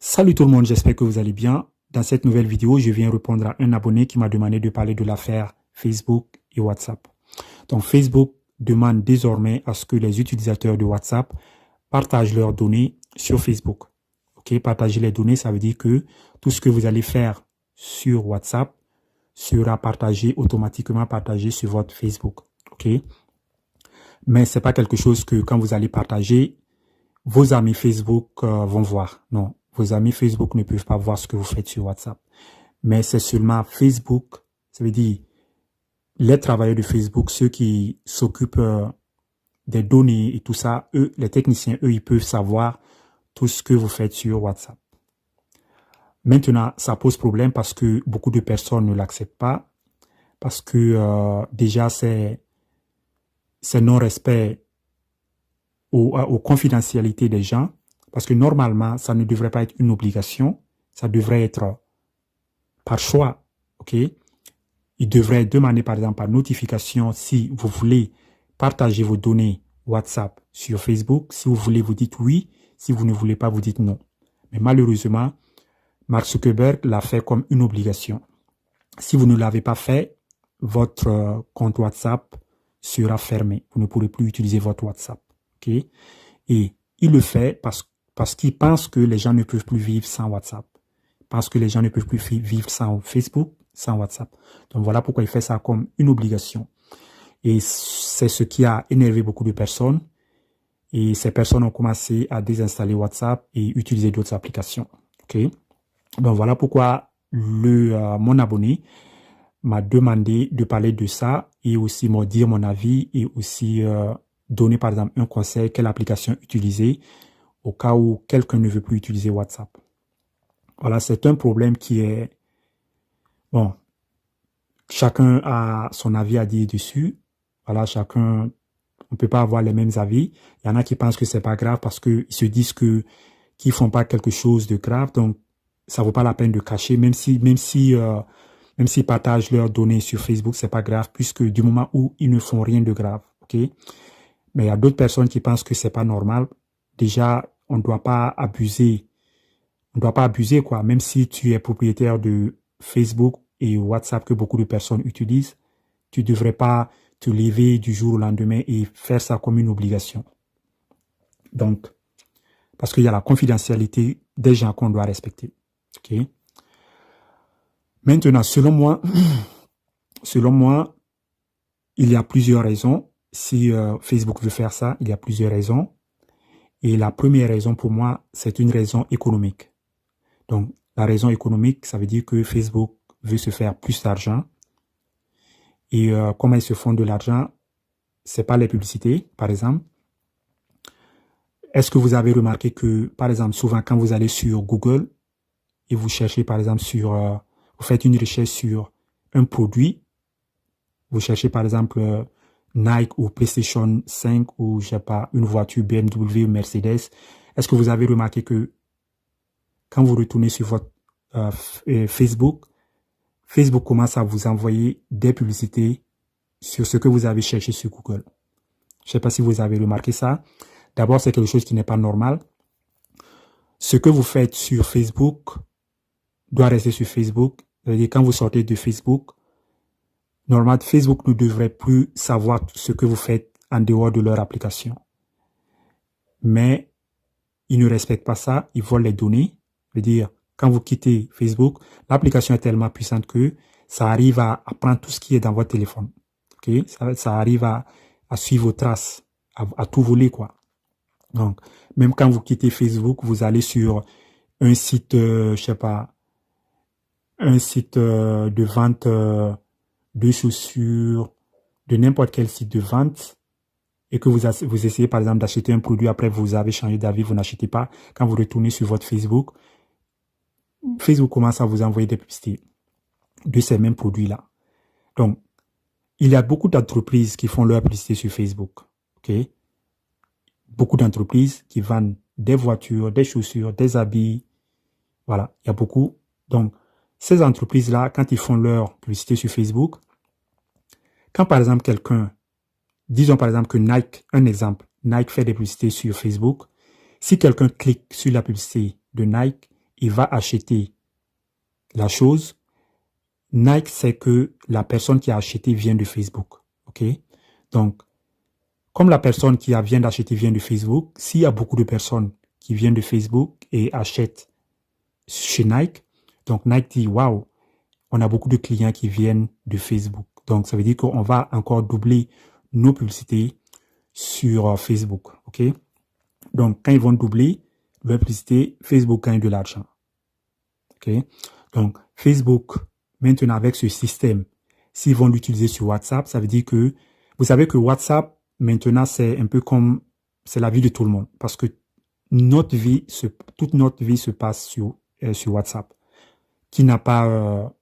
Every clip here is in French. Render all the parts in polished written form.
Salut tout le monde, j'espère que vous allez bien. Dans cette nouvelle vidéo, je viens répondre à un abonné qui m'a demandé de parler de l'affaire Facebook et WhatsApp. Donc Facebook demande désormais à ce que les utilisateurs de WhatsApp partagent leurs données sur Facebook. Ok, partager les données, ça veut dire que tout ce que vous allez faire sur WhatsApp sera automatiquement partagé sur votre Facebook. Ok, mais c'est pas quelque chose que quand vous allez partager, vos amis Facebook vont voir. Non, vos amis Facebook ne peuvent pas voir ce que vous faites sur WhatsApp. Mais c'est seulement Facebook, ça veut dire les travailleurs de Facebook, ceux qui s'occupent des données et tout ça, eux, les techniciens, eux, ils peuvent savoir tout ce que vous faites sur WhatsApp. Maintenant, ça pose problème parce que beaucoup de personnes ne l'acceptent pas, parce que déjà, c'est non-respect aux confidentialités des gens, parce que normalement, ça ne devrait pas être une obligation, ça devrait être par choix, ok? Il devrait demander par exemple par notification si vous voulez partager vos données WhatsApp sur Facebook. Si vous voulez, vous dites oui. Si vous ne voulez pas, vous dites non. Mais malheureusement, Mark Zuckerberg l'a fait comme une obligation. Si vous ne l'avez pas fait, votre compte WhatsApp sera fermé. Vous ne pourrez plus utiliser votre WhatsApp. Okay? Et il le fait parce qu'il pense que les gens ne peuvent plus vivre sans WhatsApp. Parce que les gens ne peuvent plus vivre sans Facebook, sans WhatsApp. Donc voilà pourquoi il fait ça comme une obligation. Et c'est ce qui a énervé beaucoup de personnes. Et ces personnes ont commencé à désinstaller WhatsApp et utiliser d'autres applications. Okay? Donc voilà pourquoi mon abonné m'a demandé de parler de ça et aussi me dire mon avis et aussi donner par exemple un conseil, quelle application utiliser au cas où quelqu'un ne veut plus utiliser WhatsApp. Voilà, c'est un problème qui est... Bon, chacun a son avis à dire dessus. Voilà, chacun... On ne peut pas avoir les mêmes avis. Il y en a qui pensent que c'est pas grave parce qu'ils se disent qu'ils font pas quelque chose de grave. Donc, ça vaut pas la peine de cacher, même s'ils partagent leurs données sur Facebook, c'est pas grave, puisque du moment où ils ne font rien de grave, ok? Mais il y a d'autres personnes qui pensent que c'est pas normal. Déjà, on ne doit pas abuser. On ne doit pas abuser, quoi. Même si tu es propriétaire de Facebook et WhatsApp que beaucoup de personnes utilisent, tu ne devrais pas te lever du jour au lendemain et faire ça comme une obligation. Donc, parce qu'il y a la confidentialité des gens qu'on doit respecter. Ok. Maintenant, selon moi, il y a plusieurs raisons. Si Facebook veut faire ça, il y a plusieurs raisons. Et la première raison pour moi, c'est une raison économique. Donc, la raison économique, ça veut dire que Facebook veut se faire plus d'argent. Et comment ils se font de l'argent, c'est pas les publicités, par exemple. Est-ce que vous avez remarqué que, par exemple, souvent quand vous allez sur Google et vous cherchez, par exemple, vous faites une recherche sur un produit, vous cherchez, par exemple, Nike ou PlayStation 5 ou, je sais pas, une voiture BMW ou Mercedes. Est-ce que vous avez remarqué que quand vous retournez sur votre Facebook commence à vous envoyer des publicités sur ce que vous avez cherché sur Google. Je ne sais pas si vous avez remarqué ça. D'abord, c'est quelque chose qui n'est pas normal. Ce que vous faites sur Facebook doit rester sur Facebook. C'est-à-dire, quand vous sortez de Facebook, normalement, Facebook ne devrait plus savoir ce que vous faites en dehors de leur application. Mais ils ne respectent pas ça. Ils volent les données. C'est-à-dire, quand vous quittez Facebook, l'application est tellement puissante que ça arrive à prendre tout ce qui est dans votre téléphone. Okay? Ça arrive à suivre vos traces, à tout voler, quoi. Donc, même quand vous quittez Facebook, vous allez sur un site, je sais pas, un site de vente de chaussures, de n'importe quel site de vente, et que vous essayez par exemple d'acheter un produit, après vous avez changé d'avis, vous n'achetez pas. Quand vous retournez sur votre Facebook, Facebook commence à vous envoyer des publicités de ces mêmes produits-là. Donc, il y a beaucoup d'entreprises qui font leur publicité sur Facebook. Ok? Beaucoup d'entreprises qui vendent des voitures, des chaussures, des habits. Voilà, il y a beaucoup. Donc, ces entreprises-là, quand ils font leur publicité sur Facebook, quand par exemple disons par exemple que Nike, un exemple, Nike fait des publicités sur Facebook, si quelqu'un clique sur la publicité de Nike, il va acheter la chose, Nike sait que la personne qui a acheté vient de Facebook. OK? Donc, comme la personne qui vient d'acheter vient de Facebook, s'il y a beaucoup de personnes qui viennent de Facebook et achètent chez Nike, donc Nike dit, waouh, on a beaucoup de clients qui viennent de Facebook. Donc, ça veut dire qu'on va encore doubler nos publicités sur Facebook. OK? Donc, quand ils vont doubler leur publicité, Facebook gagne de l'argent. OK? Donc, Facebook, maintenant avec ce système, s'ils vont l'utiliser sur WhatsApp, ça veut dire que, vous savez que WhatsApp, maintenant, c'est un peu comme, c'est la vie de tout le monde. Parce que toute notre vie se passe sur WhatsApp. Qui n'a pas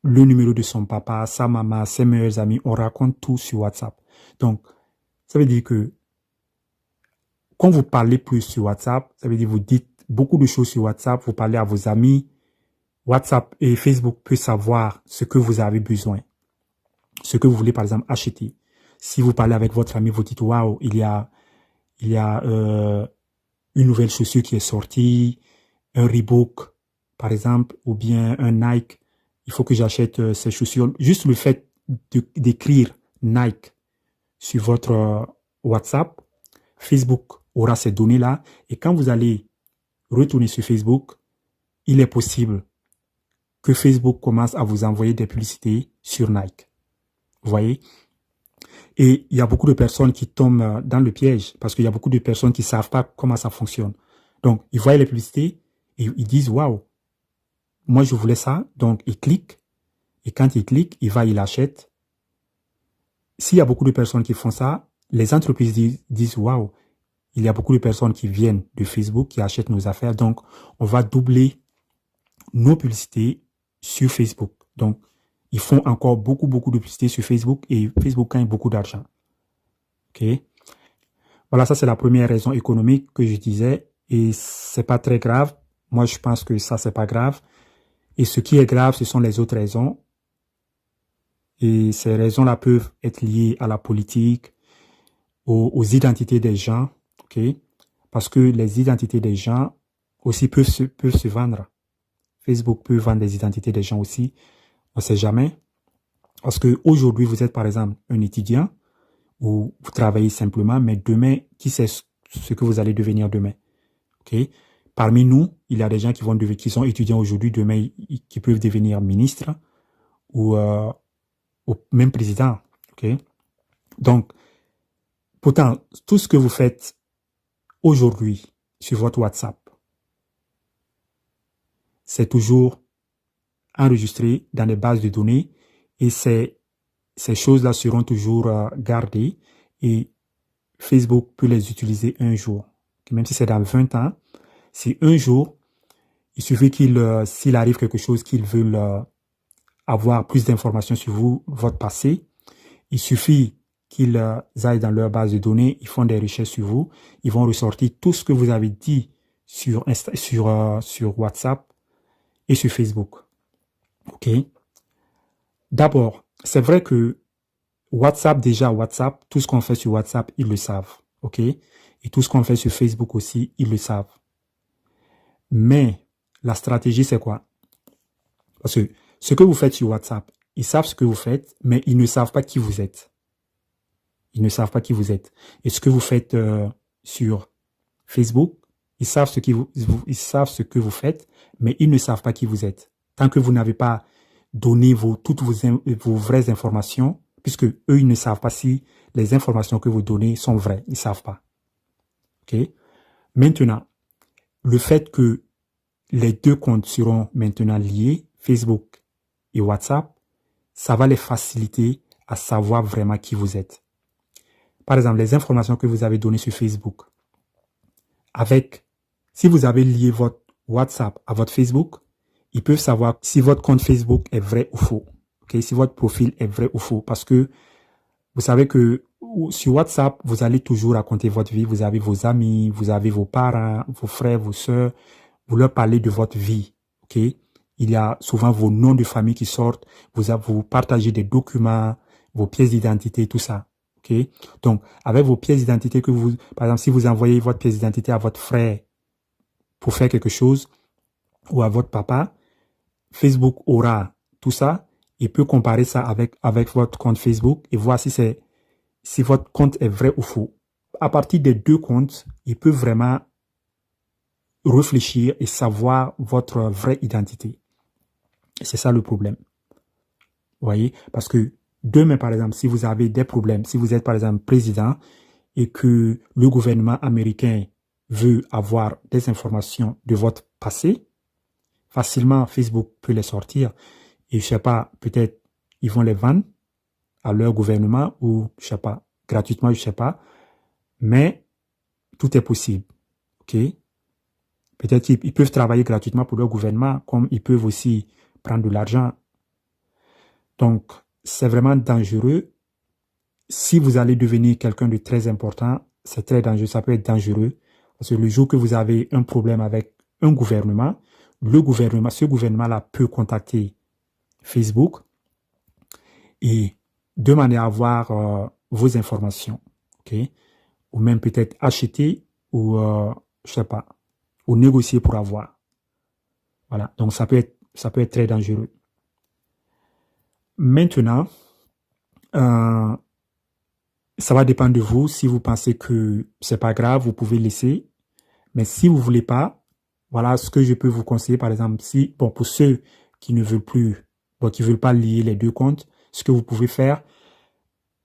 le numéro de son papa, sa maman, ses meilleurs amis, on raconte tout sur WhatsApp. Donc, ça veut dire que quand vous parlez plus sur WhatsApp, ça veut dire que vous dites beaucoup de choses sur WhatsApp, vous parlez à vos amis. WhatsApp et Facebook peut savoir ce que vous avez besoin. Ce que vous voulez, par exemple, acheter. Si vous parlez avec votre ami, vous dites, waouh, il y a une nouvelle chaussure qui est sortie, un Reebok, par exemple, ou bien un Nike. Il faut que j'achète ces chaussures. Juste le fait d'écrire Nike sur votre WhatsApp, Facebook aura ces données-là. Et quand vous allez retourner sur Facebook, il est possible que Facebook commence à vous envoyer des publicités sur Nike. Vous voyez? Et il y a beaucoup de personnes qui tombent dans le piège parce qu'il y a beaucoup de personnes qui ne savent pas comment ça fonctionne. Donc, ils voient les publicités et ils disent, waouh, moi je voulais ça. Donc, ils cliquent. Et quand ils cliquent, il achète. S'il y a beaucoup de personnes qui font ça, les entreprises disent, waouh, il y a beaucoup de personnes qui viennent de Facebook, qui achètent nos affaires. Donc, on va doubler nos publicités sur Facebook. Donc, ils font encore beaucoup de publicités sur Facebook et Facebook gagne beaucoup d'argent. OK? Voilà, ça c'est la première raison économique que je disais et c'est pas très grave. Moi, je pense que ça, c'est pas grave. Et ce qui est grave, ce sont les autres raisons. Et ces raisons-là peuvent être liées à la politique, aux identités des gens. OK? Parce que les identités des gens aussi peuvent se vendre. Facebook peut vendre des identités des gens aussi. On ne sait jamais. Parce que aujourd'hui, vous êtes par exemple un étudiant ou vous travaillez simplement, mais demain, qui sait ce que vous allez devenir demain? OK? Parmi nous, il y a des gens qui sont étudiants aujourd'hui, demain, qui peuvent devenir ministres ou même président. OK? Donc, pourtant, tout ce que vous faites aujourd'hui sur votre WhatsApp, c'est toujours enregistré dans des bases de données et ces choses-là seront toujours gardées et Facebook peut les utiliser un jour. Même si c'est dans 20 ans, si un jour, il suffit s'il arrive quelque chose qu'ils veulent avoir plus d'informations sur vous, votre passé, il suffit qu'ils aillent dans leur base de données, ils font des recherches sur vous, ils vont ressortir tout ce que vous avez dit sur WhatsApp et sur Facebook. OK? D'abord, c'est vrai que WhatsApp, tout ce qu'on fait sur WhatsApp, ils le savent. OK? Et tout ce qu'on fait sur Facebook aussi, ils le savent. Mais la stratégie, c'est quoi? Parce que ce que vous faites sur WhatsApp, ils savent ce que vous faites, mais ils ne savent pas qui vous êtes. Ils ne savent pas qui vous êtes. Et ce que vous faites sur Facebook, ils savent ce que vous faites, mais ils ne savent pas qui vous êtes. Tant que vous n'avez pas donné toutes vos vraies informations, puisque eux, ils ne savent pas si les informations que vous donnez sont vraies. Ils ne savent pas. OK? Maintenant, le fait que les deux comptes seront maintenant liés, Facebook et WhatsApp, ça va les faciliter à savoir vraiment qui vous êtes. Par exemple, les informations que vous avez données sur Facebook, si vous avez lié votre WhatsApp à votre Facebook, ils peuvent savoir si votre compte Facebook est vrai ou faux. Okay? Si votre profil est vrai ou faux. Parce que vous savez que sur WhatsApp, vous allez toujours raconter votre vie. Vous avez vos amis, vous avez vos parents, vos frères, vos sœurs. Vous leur parlez de votre vie. Okay? Il y a souvent vos noms de famille qui sortent. Vous partagez des documents, vos pièces d'identité, tout ça. Okay? Donc, avec vos pièces d'identité par exemple, si vous envoyez votre pièce d'identité à votre frère pour faire quelque chose, ou à votre papa, Facebook aura tout ça et peut comparer ça avec votre compte Facebook et voir si votre compte est vrai ou faux. À partir des deux comptes, il peut vraiment réfléchir et savoir votre vraie identité. C'est ça le problème. Vous voyez? Parce que demain, par exemple, si vous avez des problèmes, si vous êtes, par exemple, président et que le gouvernement américain veut avoir des informations de votre passé, facilement, Facebook peut les sortir. Et je sais pas, peut-être ils vont les vendre à leur gouvernement ou, je sais pas, gratuitement, je sais pas. Mais tout est possible. OK? Peut-être qu'ils peuvent travailler gratuitement pour leur gouvernement, comme ils peuvent aussi prendre de l'argent. Donc, c'est vraiment dangereux. Si vous allez devenir quelqu'un de très important, c'est très dangereux. Ça peut être dangereux. Parce que le jour que vous avez un problème avec un gouvernement, ce gouvernement-là peut contacter Facebook et demander à avoir vos informations. OK? Ou même peut-être acheter ou, je sais pas, ou négocier pour avoir. Voilà. Donc, ça peut être très dangereux. Maintenant, ça va dépendre de vous. Si vous pensez que c'est pas grave, vous pouvez laisser. Mais si vous voulez pas, voilà ce que je peux vous conseiller. Par exemple, pour ceux qui ne veulent plus, qui veulent pas lier les deux comptes, ce que vous pouvez faire,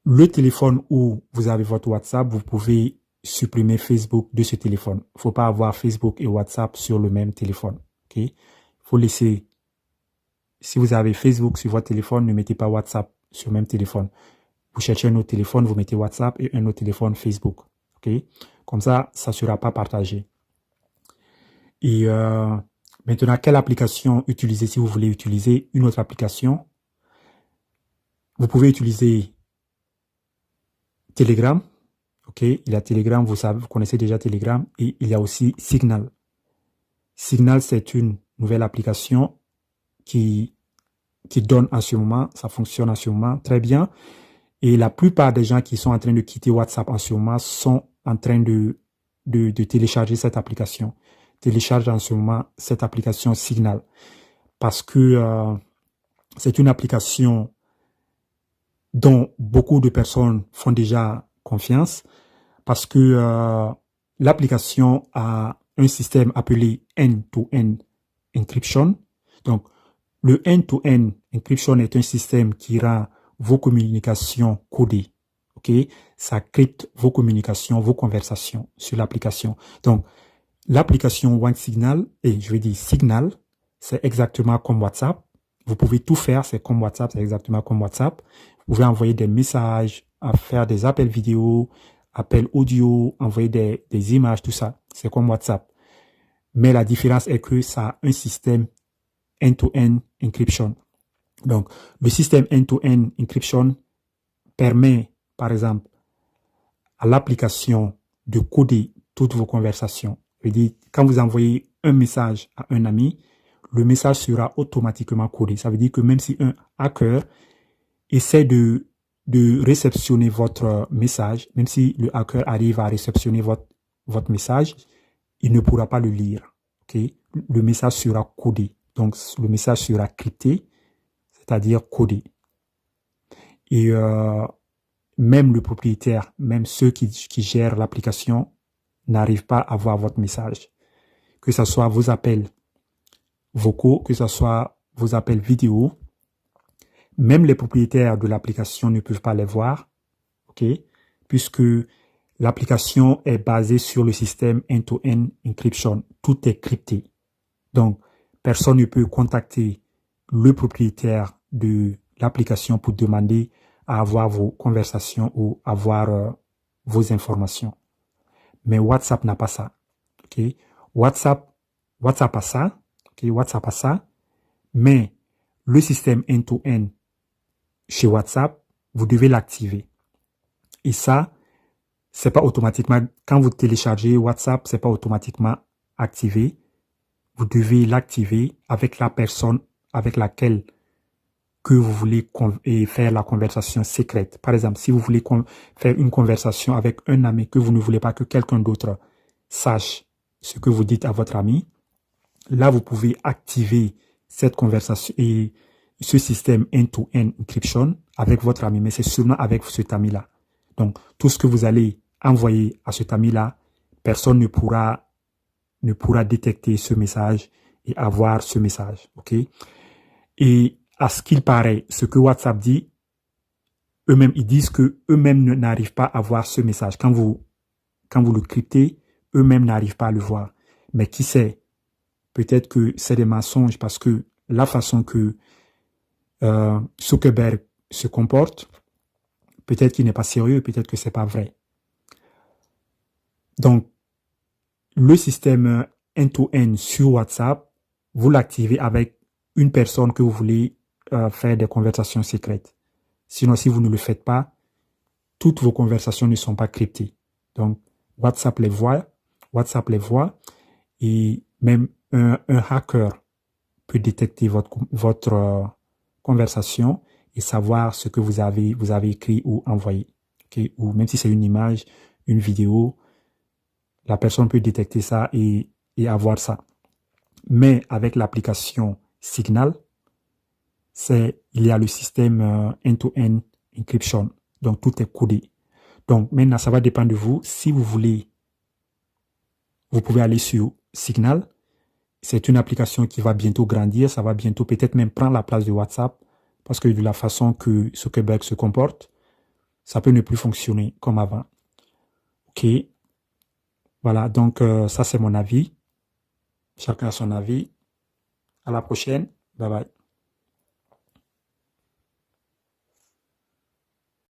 le téléphone où vous avez votre WhatsApp, vous pouvez supprimer Facebook de ce téléphone. Il ne faut pas avoir Facebook et WhatsApp sur le même téléphone. OK? Il faut laisser, si vous avez Facebook sur votre téléphone, ne mettez pas WhatsApp sur le même téléphone. Vous cherchez un autre téléphone, vous mettez WhatsApp et un autre téléphone Facebook. OK? Comme ça, ça ne sera pas partagé. Et maintenant, quelle application utiliser si vous voulez utiliser une autre application? Vous pouvez utiliser Telegram. OK, il y a Telegram, vous connaissez déjà Telegram. Et il y a aussi Signal. Signal, c'est une nouvelle application qui donne en ce moment, ça fonctionne en ce moment très bien. Et la plupart des gens qui sont en train de quitter WhatsApp en ce moment sont en train de télécharger cette application. Télécharge en ce moment cette application Signal. Parce que c'est une application dont beaucoup de personnes font déjà confiance. Parce que l'application a un système appelé end-to-end encryption. Donc, le end-to-end encryption est un système qui rend vos communications codées. OK? Ça crypte vos communications, vos conversations sur l'application. Donc, l'application OneSignal, et je vais dire Signal, c'est exactement comme WhatsApp. Vous pouvez tout faire, c'est comme WhatsApp, c'est exactement comme WhatsApp. Vous pouvez envoyer des messages, faire des appels vidéo, appels audio, envoyer des images, tout ça. C'est comme WhatsApp. Mais la différence est que ça a un système end-to-end encryption. Donc, le système end-to-end encryption permet, par exemple, à l'application de coder toutes vos conversations. Je veux dire, quand vous envoyez un message à un ami, le message sera automatiquement codé. Ça veut dire que même si un hacker essaie de réceptionner votre message, même si le hacker arrive à réceptionner votre message, il ne pourra pas le lire. Okay? Le message sera codé. Donc, le message sera crypté, c'est-à-dire codé. Et même le propriétaire, même ceux qui gèrent l'application, n'arrivent pas à voir votre message. Que ce soit vos appels vocaux, que ce soit vos appels vidéo, même les propriétaires de l'application ne peuvent pas les voir, ok, puisque l'application est basée sur le système end-to-end encryption. Tout est crypté. Donc, personne ne peut contacter le propriétaire de l'application pour demander à avoir vos conversations ou avoir vos informations. Mais WhatsApp n'a pas ça. Okay? WhatsApp a ça. Okay? WhatsApp a ça. Mais le système end-to-end chez WhatsApp, vous devez l'activer. Et ça, c'est pas automatiquement, quand vous téléchargez WhatsApp, c'est pas automatiquement activé. Vous devez l'activer avec la personne avec laquelle que vous voulez faire la conversation secrète. Par exemple, si vous voulez faire une conversation avec un ami que vous ne voulez pas que quelqu'un d'autre sache ce que vous dites à votre ami. Là, vous pouvez activer cette conversation et ce système end-to-end encryption avec votre ami, mais c'est seulement avec cet ami-là. Donc, tout ce que vous allez envoyer à cet ami-là, personne ne pourra détecter ce message et avoir ce message. OK? Et à ce qu'il paraît, ce que WhatsApp dit, eux-mêmes, ils disent que eux-mêmes n'arrivent pas à voir ce message. Quand vous le cryptez, eux-mêmes n'arrivent pas à le voir. Mais qui sait? Peut-être que c'est des mensonges parce que la façon que Zuckerberg se comporte, peut-être qu'il n'est pas sérieux, peut-être que c'est pas vrai. Donc, le système end-to-end sur WhatsApp, vous l'activez avec une personne que vous voulez faire des conversations secrètes. Sinon, si vous ne le faites pas, toutes vos conversations ne sont pas cryptées. Donc, WhatsApp les voit et même un hacker peut détecter votre conversation et savoir ce que vous avez écrit ou envoyé. Okay? Ou même si c'est une image, une vidéo, la personne peut détecter ça et avoir ça. Mais avec l'application Signal, il y a le système end-to-end encryption. Donc, tout est codé. Donc, maintenant, ça va dépendre de vous. Si vous voulez, vous pouvez aller sur Signal. C'est une application qui va bientôt grandir. Ça va bientôt peut-être même prendre la place de WhatsApp parce que de la façon que Zuckerberg se comporte, ça peut ne plus fonctionner comme avant. OK. Voilà. Donc, ça, c'est mon avis. Chacun a son avis. À la prochaine. Bye bye.